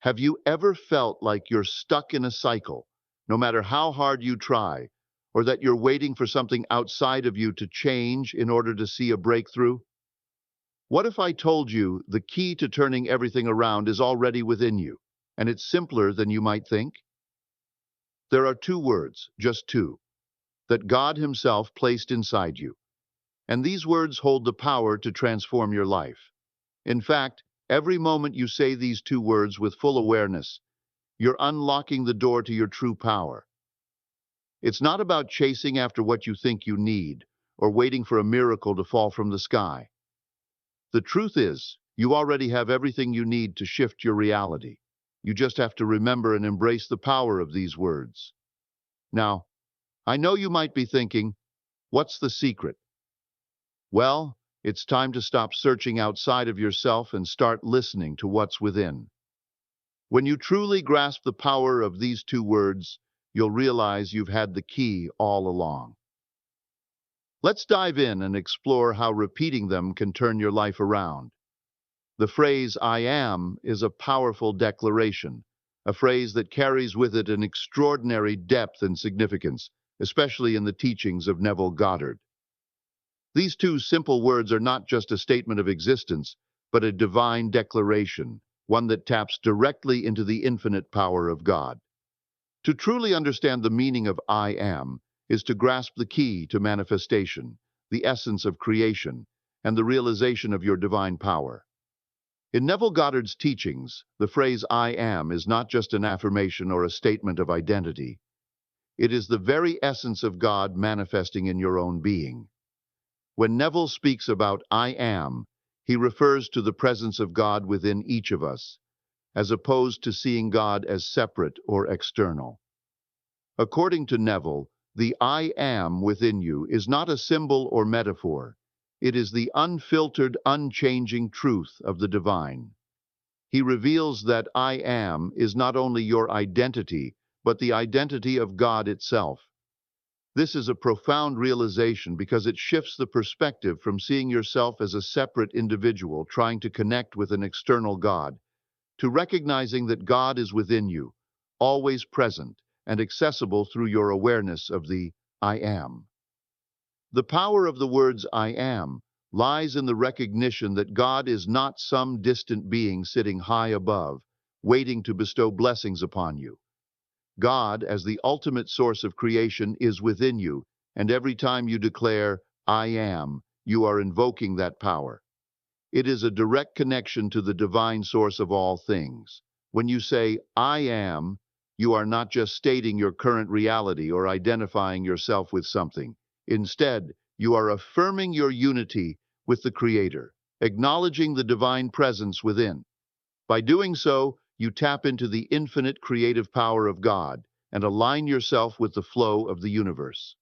Have you ever felt like you're stuck in a cycle, no matter how hard you try, or that you're waiting for something outside of you to change in order to see a breakthrough? What if I told you the key to turning everything around is already within you, and it's simpler than you might think? There are two words, just two, that God Himself placed inside you, and these words hold the power to transform your life. In fact, every moment you say these two words with full awareness, you're unlocking the door to your true power. It's not about chasing after what you think you need or waiting for a miracle to fall from the sky. The truth is, you already have everything you need to shift your reality. You just have to remember and embrace the power of these words. Now, I know you might be thinking, what's the secret? Well, it's time to stop searching outside of yourself and start listening to what's within. When you truly grasp the power of these two words, you'll realize you've had the key all along. Let's dive in and explore how repeating them can turn your life around. The phrase "I am" is a powerful declaration, a phrase that carries with it an extraordinary depth and significance, especially in the teachings of Neville Goddard. These two simple words are not just a statement of existence, but a divine declaration, one that taps directly into the infinite power of God. To truly understand the meaning of "I am" is to grasp the key to manifestation, the essence of creation, and the realization of your divine power. In Neville Goddard's teachings, the phrase "I am" is not just an affirmation or a statement of identity. It is the very essence of God manifesting in your own being. When Neville speaks about "I am," he refers to the presence of God within each of us, as opposed to seeing God as separate or external. According to Neville, the "I am" within you is not a symbol or metaphor. It is the unfiltered, unchanging truth of the divine. He reveals that "I am" is not only your identity, but the identity of God itself. This is a profound realization because it shifts the perspective from seeing yourself as a separate individual trying to connect with an external God, to recognizing that God is within you, always present and accessible through your awareness of the "I am." The power of the words "I am" lies in the recognition that God is not some distant being sitting high above, waiting to bestow blessings upon you. God, as the ultimate source of creation, is within you, and every time you declare, "I am," you are invoking that power. It is a direct connection to the divine source of all things. When you say, "I am," you are not just stating your current reality or identifying yourself with something. Instead, you are affirming your unity with the Creator, acknowledging the divine presence within. By doing so, you tap into the infinite creative power of God and align yourself with the flow of the universe.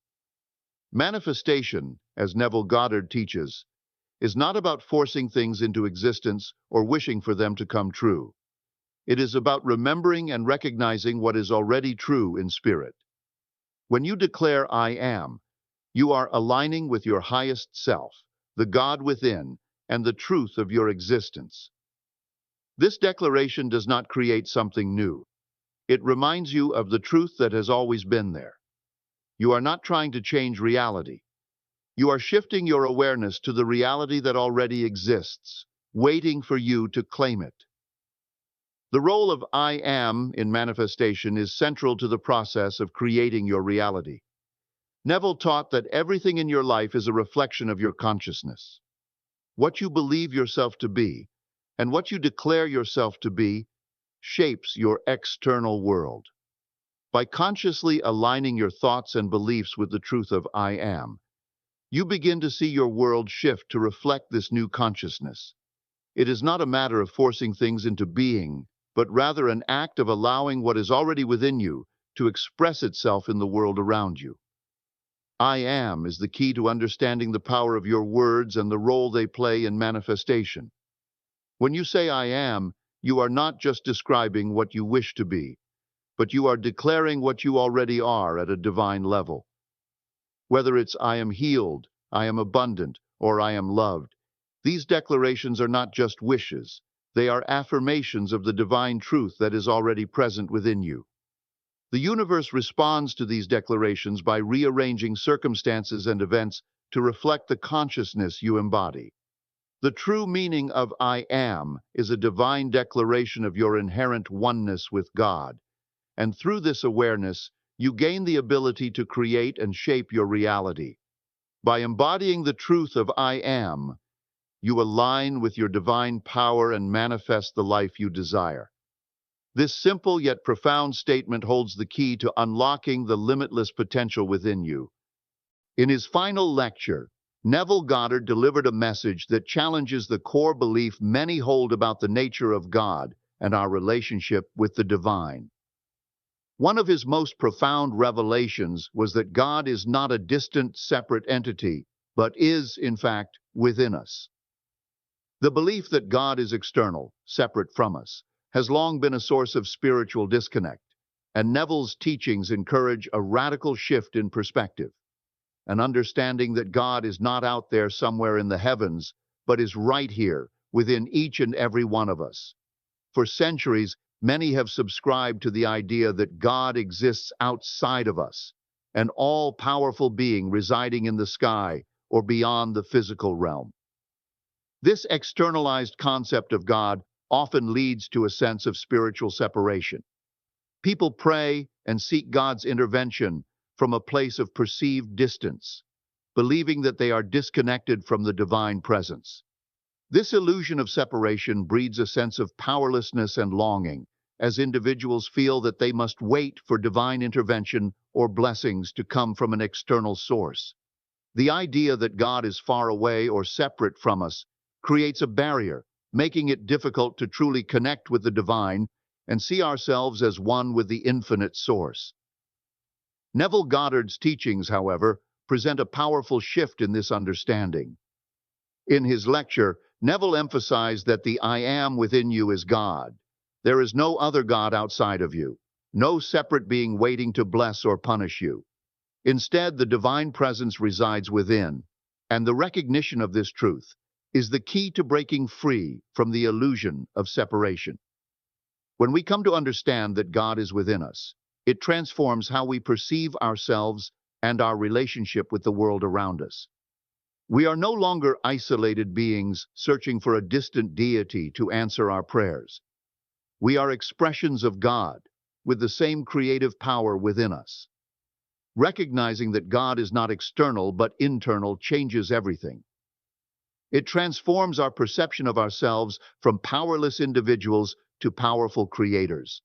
Manifestation, as Neville Goddard teaches, is not about forcing things into existence or wishing for them to come true. It is about remembering and recognizing what is already true in spirit. When you declare "I am," you are aligning with your highest self, the God within, and the truth of your existence. This declaration does not create something new. It reminds you of the truth that has always been there. You are not trying to change reality. You are shifting your awareness to the reality that already exists, waiting for you to claim it. The role of "I am" in manifestation is central to the process of creating your reality. Neville taught that everything in your life is a reflection of your consciousness. What you believe yourself to be, and what you declare yourself to be, shapes your external world. By consciously aligning your thoughts and beliefs with the truth of "I am," you begin to see your world shift to reflect this new consciousness. It is not a matter of forcing things into being, but rather an act of allowing what is already within you to express itself in the world around you. "I am" is the key to understanding the power of your words and the role they play in manifestation. When you say "I am," you are not just describing what you wish to be, but you are declaring what you already are at a divine level. Whether it's "I am healed," "I am abundant," or "I am loved," these declarations are not just wishes. They are affirmations of the divine truth that is already present within you. The universe responds to these declarations by rearranging circumstances and events to reflect the consciousness you embody. The true meaning of I am is a divine declaration of your inherent oneness with God, and through this awareness, you gain the ability to create and shape your reality. By embodying the truth of I am, you align with your divine power and manifest the life you desire. This simple yet profound statement holds the key to unlocking the limitless potential within you. In his final lecture, Neville Goddard delivered a message that challenges the core belief many hold about the nature of God and our relationship with the divine. One of his most profound revelations was that God is not a distant, separate entity, but is, in fact, within us. The belief that God is external, separate from us, has long been a source of spiritual disconnect, and Neville's teachings encourage a radical shift in perspective, an understanding that God is not out there somewhere in the heavens, but is right here, within each and every one of us. For centuries, many have subscribed to the idea that God exists outside of us, an all-powerful being residing in the sky or beyond the physical realm. This externalized concept of God often leads to a sense of spiritual separation. People pray and seek God's intervention from a place of perceived distance, believing that they are disconnected from the divine presence. This illusion of separation breeds a sense of powerlessness and longing, as individuals feel that they must wait for divine intervention or blessings to come from an external source. The idea that God is far away or separate from us creates a barrier, making it difficult to truly connect with the divine and see ourselves as one with the infinite source. Neville Goddard's teachings, however, present a powerful shift in this understanding. In his lecture, Neville emphasized that the I am within you is God. There is no other God outside of you, no separate being waiting to bless or punish you. Instead, the divine presence resides within, and the recognition of this truth is the key to breaking free from the illusion of separation. When we come to understand that God is within us, it transforms how we perceive ourselves and our relationship with the world around us. We are no longer isolated beings searching for a distant deity to answer our prayers. We are expressions of God, with the same creative power within us. Recognizing that God is not external but internal changes everything. It transforms our perception of ourselves from powerless individuals to powerful creators.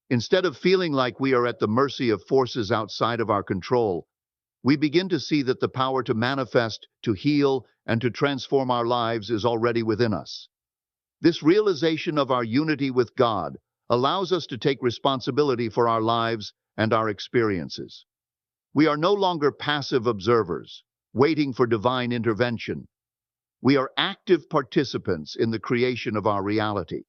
Instead of feeling like we are at the mercy of forces outside of our control, we begin to see that the power to manifest, to heal, and to transform our lives is already within us. This realization of our unity with God allows us to take responsibility for our lives and our experiences. We are no longer passive observers, waiting for divine intervention. We are active participants in the creation of our reality.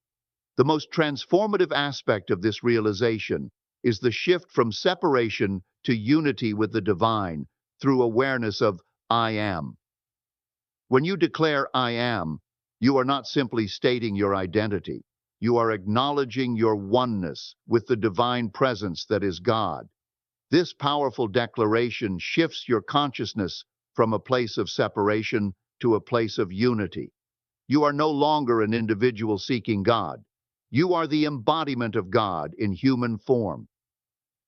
The most transformative aspect of this realization is the shift from separation to unity with the divine through awareness of I am. When you declare I am, you are not simply stating your identity. You are acknowledging your oneness with the divine presence that is God. This powerful declaration shifts your consciousness from a place of separation to a place of unity. You are no longer an individual seeking God. You are the embodiment of God in human form.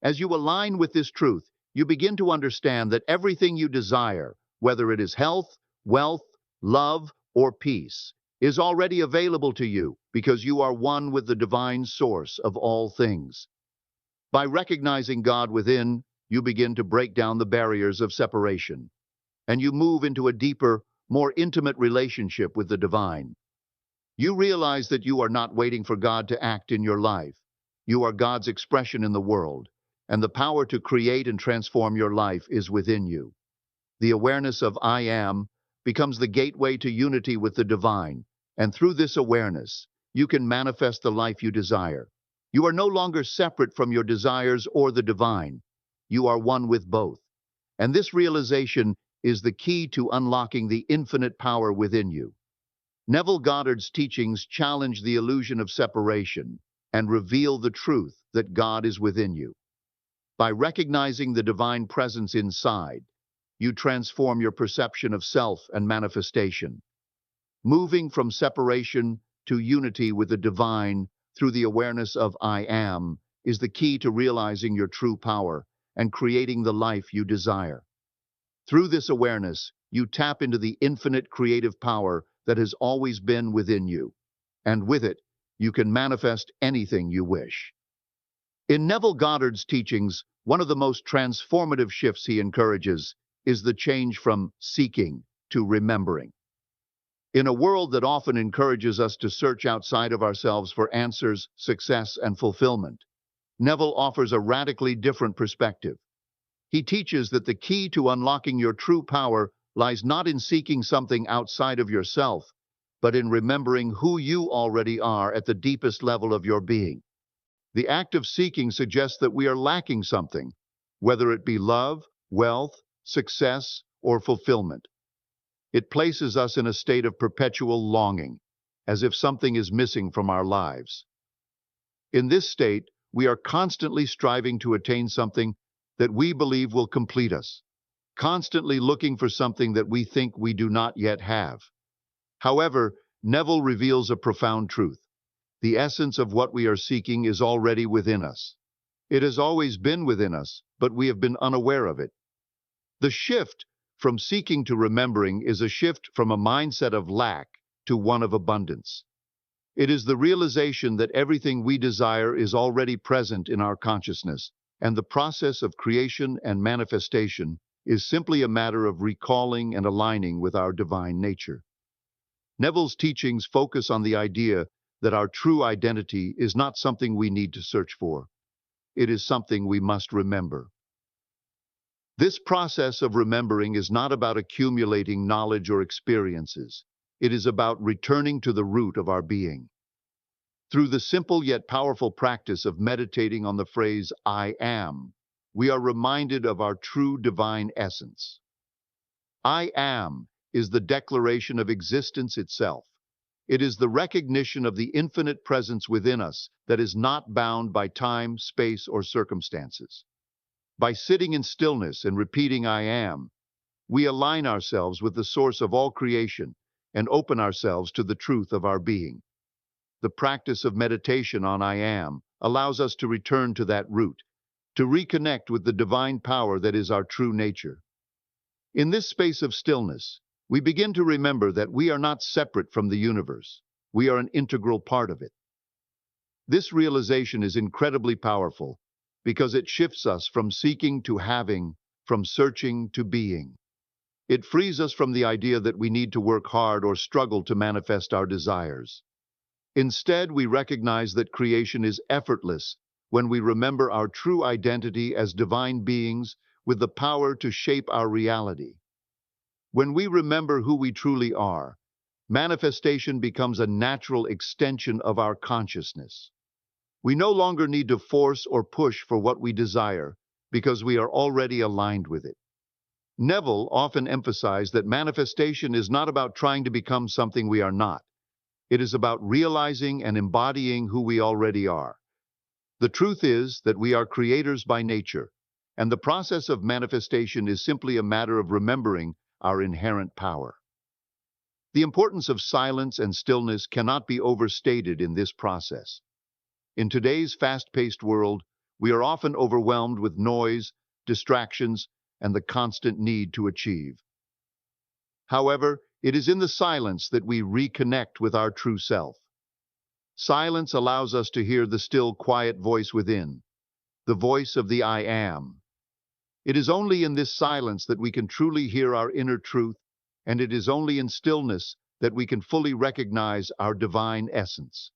As you align with this truth, you begin to understand that everything you desire, whether it is health, wealth, love, or peace, is already available to you because you are one with the divine source of all things. By recognizing God within, you begin to break down the barriers of separation, and you move into a deeper, more intimate relationship with the divine. You realize that you are not waiting for God to act in your life. You are God's expression in the world, and the power to create and transform your life is within you. The awareness of I am becomes the gateway to unity with the divine, and through this awareness, you can manifest the life you desire. You are no longer separate from your desires or the divine. You are one with both. And this realization is the key to unlocking the infinite power within you. Neville Goddard's teachings challenge the illusion of separation and reveal the truth that God is within you. By recognizing the divine presence inside, you transform your perception of self and manifestation. Moving from separation to unity with the divine through the awareness of I am is the key to realizing your true power and creating the life you desire. Through this awareness, you tap into the infinite creative power that has always been within you, and with it, you can manifest anything you wish. In Neville Goddard's teachings, one of the most transformative shifts he encourages is the change from seeking to remembering. In a world that often encourages us to search outside of ourselves for answers, success, and fulfillment, Neville offers a radically different perspective. He teaches that the key to unlocking your true power lies not in seeking something outside of yourself, but in remembering who you already are at the deepest level of your being. The act of seeking suggests that we are lacking something, whether it be love, wealth, success, or fulfillment. It places us in a state of perpetual longing, as if something is missing from our lives. In this state, we are constantly striving to attain something that we believe will complete us, constantly looking for something that we think we do not yet have. However, Neville reveals a profound truth. The essence of what we are seeking is already within us. It has always been within us, but we have been unaware of it. The shift from seeking to remembering is a shift from a mindset of lack to one of abundance. It is the realization that everything we desire is already present in our consciousness, and the process of creation and manifestation is simply a matter of recalling and aligning with our divine nature. Neville's teachings focus on the idea that our true identity is not something we need to search for. It is something we must remember. This process of remembering is not about accumulating knowledge or experiences. It is about returning to the root of our being. Through the simple yet powerful practice of meditating on the phrase, I am, we are reminded of our true divine essence. I am is the declaration of existence itself. It is the recognition of the infinite presence within us that is not bound by time, space, or circumstances. By sitting in stillness and repeating I am, we align ourselves with the source of all creation and open ourselves to the truth of our being. The practice of meditation on I am allows us to return to that root, to reconnect with the divine power that is our true nature. In this space of stillness, we begin to remember that we are not separate from the universe. We are an integral part of it. This realization is incredibly powerful because it shifts us from seeking to having, from searching to being. It frees us from the idea that we need to work hard or struggle to manifest our desires. Instead, we recognize that creation is effortless when we remember our true identity as divine beings with the power to shape our reality. When we remember who we truly are, manifestation becomes a natural extension of our consciousness. We no longer need to force or push for what we desire because we are already aligned with it. Neville often emphasized that manifestation is not about trying to become something we are not. It is about realizing and embodying who we already are. The truth is that we are creators by nature, and the process of manifestation is simply a matter of remembering our inherent power. The importance of silence and stillness cannot be overstated in this process. In today's fast-paced world, we are often overwhelmed with noise, distractions, and the constant need to achieve. However, it is in the silence that we reconnect with our true self. Silence allows us to hear the still, quiet voice within, the voice of the I am. It is only in this silence that we can truly hear our inner truth, and it is only in stillness that we can fully recognize our divine essence.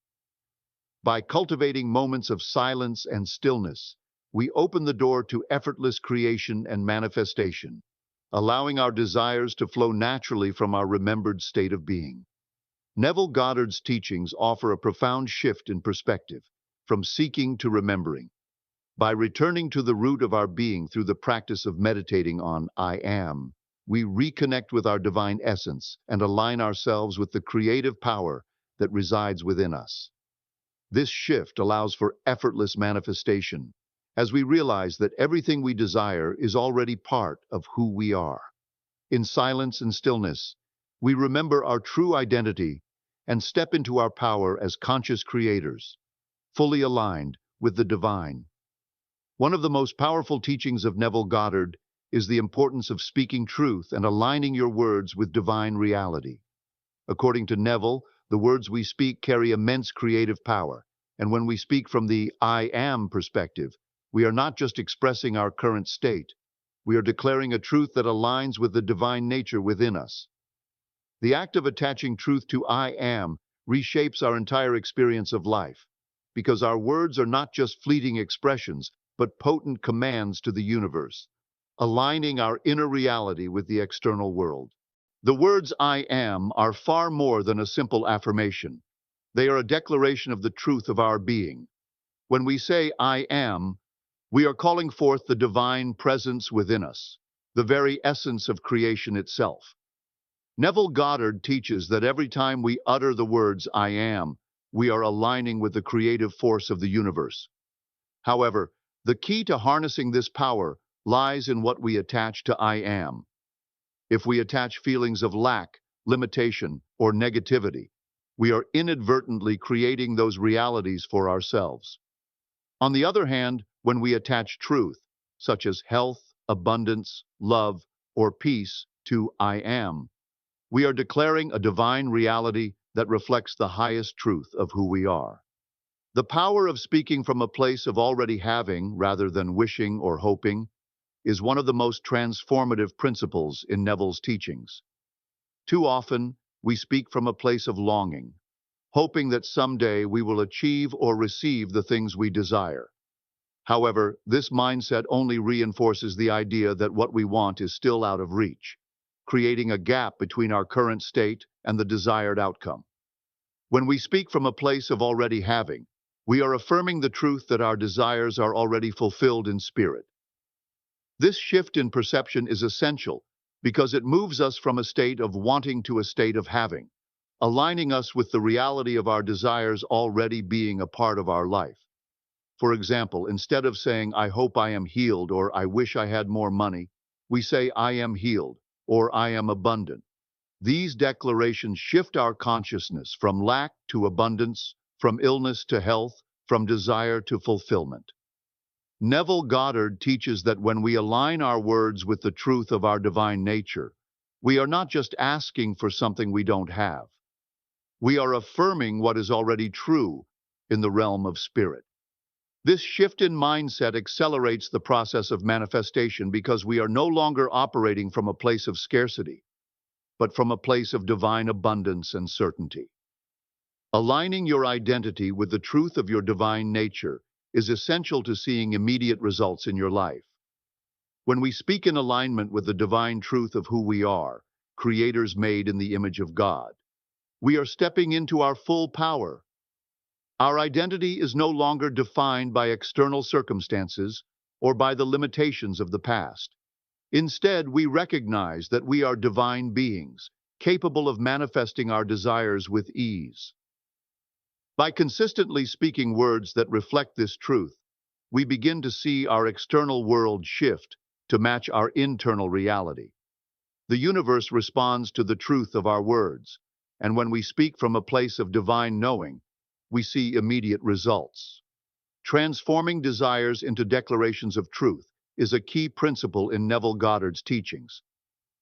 By cultivating moments of silence and stillness, we open the door to effortless creation and manifestation, allowing our desires to flow naturally from our remembered state of being. Neville Goddard's teachings offer a profound shift in perspective, from seeking to remembering. By returning to the root of our being through the practice of meditating on I am, we reconnect with our divine essence and align ourselves with the creative power that resides within us. This shift allows for effortless manifestation, as we realize that everything we desire is already part of who we are. In silence and stillness, we remember our true identity and step into our power as conscious creators, fully aligned with the divine. One of the most powerful teachings of Neville Goddard is the importance of speaking truth and aligning your words with divine reality. According to Neville, the words we speak carry immense creative power, and when we speak from the I am perspective, we are not just expressing our current state, we are declaring a truth that aligns with the divine nature within us. The act of attaching truth to I am reshapes our entire experience of life, because our words are not just fleeting expressions, but potent commands to the universe, aligning our inner reality with the external world. The words I am are far more than a simple affirmation. They are a declaration of the truth of our being. When we say I am, we are calling forth the divine presence within us, the very essence of creation itself. Neville Goddard teaches that every time we utter the words I am, we are aligning with the creative force of the universe. However, the key to harnessing this power lies in what we attach to I am. If we attach feelings of lack, limitation, or negativity, we are inadvertently creating those realities for ourselves. On the other hand, when we attach truth, such as health, abundance, love, or peace, to I am, we are declaring a divine reality that reflects the highest truth of who we are. The power of speaking from a place of already having rather than wishing or hoping is one of the most transformative principles in Neville's teachings. Too often, we speak from a place of longing, hoping that someday we will achieve or receive the things we desire. However, this mindset only reinforces the idea that what we want is still out of reach, creating a gap between our current state and the desired outcome. When we speak from a place of already having, we are affirming the truth that our desires are already fulfilled in spirit. This shift in perception is essential because it moves us from a state of wanting to a state of having, aligning us with the reality of our desires already being a part of our life. For example, instead of saying, I hope I am healed or I wish I had more money, we say, I am healed or I am abundant. These declarations shift our consciousness from lack to abundance, from illness to health, from desire to fulfillment. Neville Goddard teaches that when we align our words with the truth of our divine nature, we are not just asking for something we don't have. We are affirming what is already true in the realm of spirit. This shift in mindset accelerates the process of manifestation because we are no longer operating from a place of scarcity, but from a place of divine abundance and certainty. Aligning your identity with the truth of your divine nature is essential to seeing immediate results in your life. When we speak in alignment with the divine truth of who we are, creators made in the image of God, we are stepping into our full power. Our identity is no longer defined by external circumstances or by the limitations of the past. Instead, we recognize that we are divine beings, capable of manifesting our desires with ease. By consistently speaking words that reflect this truth, we begin to see our external world shift to match our internal reality. The universe responds to the truth of our words, and when we speak from a place of divine knowing, we see immediate results. Transforming desires into declarations of truth is a key principle in Neville Goddard's teachings.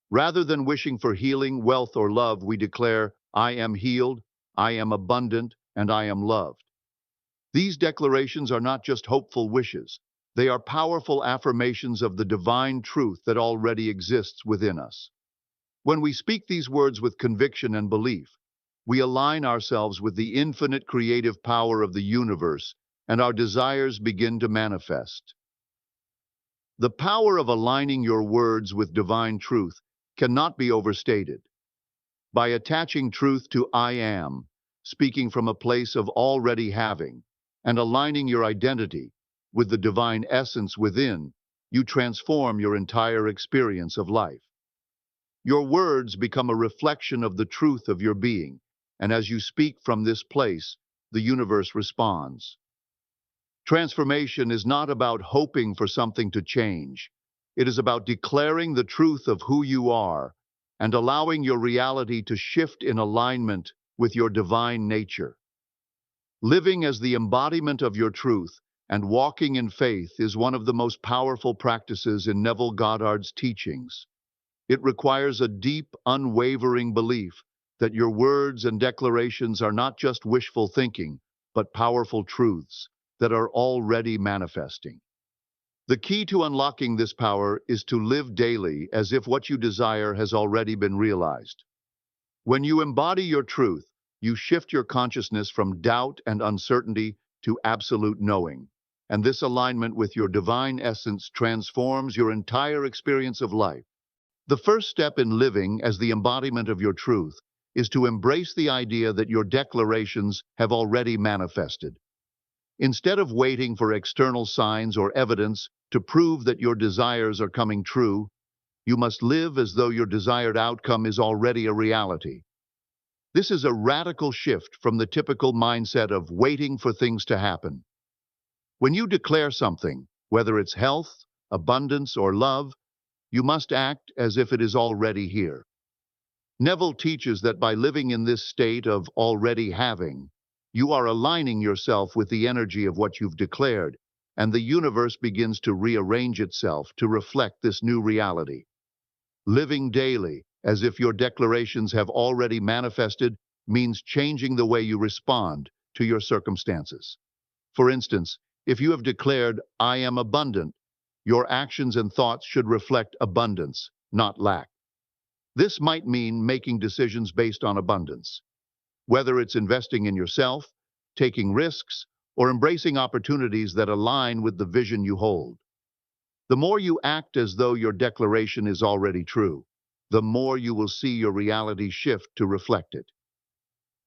Rather than wishing for healing, wealth, or love, we declare, I am healed, I am abundant, and I am loved. These declarations are not just hopeful wishes, they are powerful affirmations of the divine truth that already exists within us. When we speak these words with conviction and belief, we align ourselves with the infinite creative power of the universe, and our desires begin to manifest. The power of aligning your words with divine truth cannot be overstated. By attaching truth to I am, speaking from a place of already having, and aligning your identity with the divine essence within, you transform your entire experience of life. Your words become a reflection of the truth of your being, and as you speak from this place, the universe responds. Transformation is not about hoping for something to change. It is about declaring the truth of who you are and allowing your reality to shift in alignment with your divine nature. Living as the embodiment of your truth and walking in faith is one of the most powerful practices in Neville Goddard's teachings. It requires a deep, unwavering belief that your words and declarations are not just wishful thinking, but powerful truths that are already manifesting. The key to unlocking this power is to live daily as if what you desire has already been realized. When you embody your truth, you shift your consciousness from doubt and uncertainty to absolute knowing. And this alignment with your divine essence transforms your entire experience of life. The first step in living as the embodiment of your truth is to embrace the idea that your declarations have already manifested. Instead of waiting for external signs or evidence to prove that your desires are coming true, you must live as though your desired outcome is already a reality. This is a radical shift from the typical mindset of waiting for things to happen. When you declare something, whether it's health, abundance, or love, you must act as if it is already here. Neville teaches that by living in this state of already having, you are aligning yourself with the energy of what you've declared, and the universe begins to rearrange itself to reflect this new reality. Living daily, as if your declarations have already manifested, means changing the way you respond to your circumstances. For instance, if you have declared, "I am abundant," your actions and thoughts should reflect abundance, not lack. This might mean making decisions based on abundance, whether it's investing in yourself, taking risks, or embracing opportunities that align with the vision you hold. The more you act as though your declaration is already true, the more you will see your reality shift to reflect it.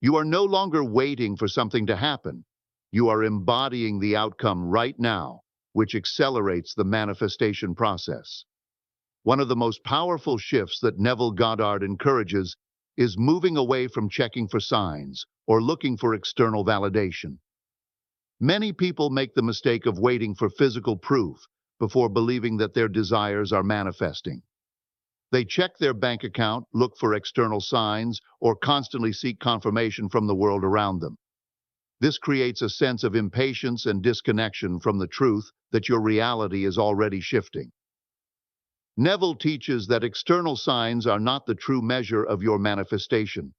You are no longer waiting for something to happen. You are embodying the outcome right now, which accelerates the manifestation process. One of the most powerful shifts that Neville Goddard encourages is moving away from checking for signs or looking for external validation. Many people make the mistake of waiting for physical proof before believing that their desires are manifesting. They check their bank account, look for external signs, or constantly seek confirmation from the world around them. This creates a sense of impatience and disconnection from the truth that your reality is already shifting. Neville teaches that external signs are not the true measure of your manifestation.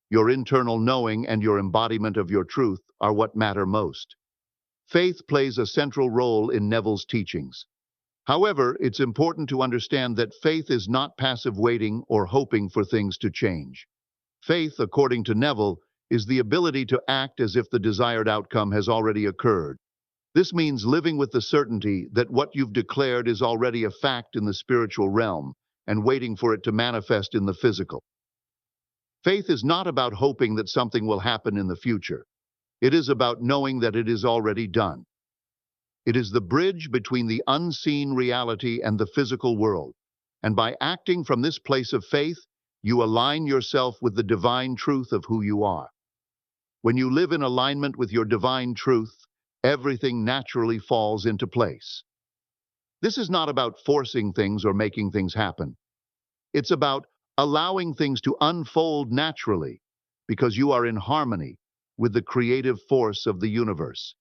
Your internal knowing and your embodiment of your truth are what matter most. Faith plays a central role in Neville's teachings. However, it's important to understand that faith is not passive waiting or hoping for things to change. Faith, according to Neville, is the ability to act as if the desired outcome has already occurred. This means living with the certainty that what you've declared is already a fact in the spiritual realm and waiting for it to manifest in the physical. Faith is not about hoping that something will happen in the future. It is about knowing that it is already done. It is the bridge between the unseen reality and the physical world. And by acting from this place of faith, you align yourself with the divine truth of who you are. When you live in alignment with your divine truth, everything naturally falls into place. This is not about forcing things or making things happen. It's about allowing things to unfold naturally because you are in harmony with the creative force of the universe.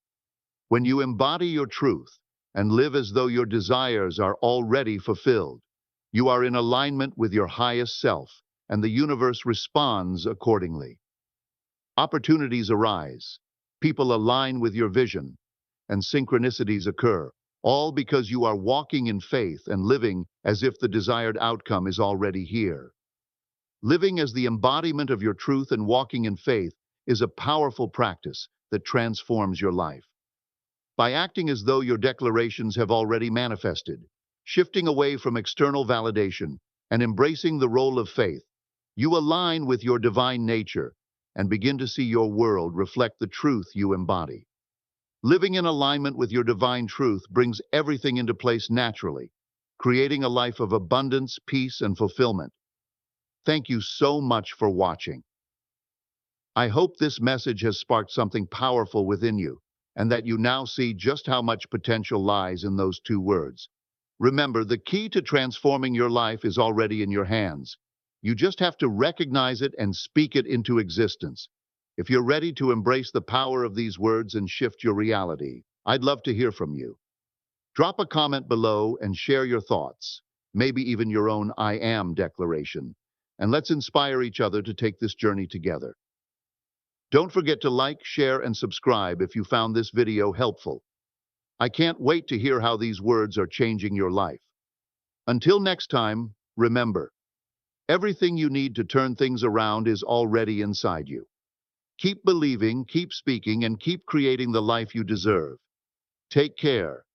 When you embody your truth and live as though your desires are already fulfilled, you are in alignment with your highest self, and the universe responds accordingly. Opportunities arise, people align with your vision, and synchronicities occur, all because you are walking in faith and living as if the desired outcome is already here. Living as the embodiment of your truth and walking in faith is a powerful practice that transforms your life. By acting as though your declarations have already manifested, shifting away from external validation, and embracing the role of faith, you align with your divine nature and begin to see your world reflect the truth you embody. Living in alignment with your divine truth brings everything into place naturally, creating a life of abundance, peace, and fulfillment. Thank you so much for watching. I hope this message has sparked something powerful within you, and that you now see just how much potential lies in those two words. Remember, the key to transforming your life is already in your hands. You just have to recognize it and speak it into existence. If you're ready to embrace the power of these words and shift your reality, I'd love to hear from you. Drop a comment below and share your thoughts, maybe even your own I am declaration, and let's inspire each other to take this journey together. Don't forget to like, share, and subscribe if you found this video helpful. I can't wait to hear how these words are changing your life. Until next time, remember, everything you need to turn things around is already inside you. Keep believing, keep speaking, and keep creating the life you deserve. Take care.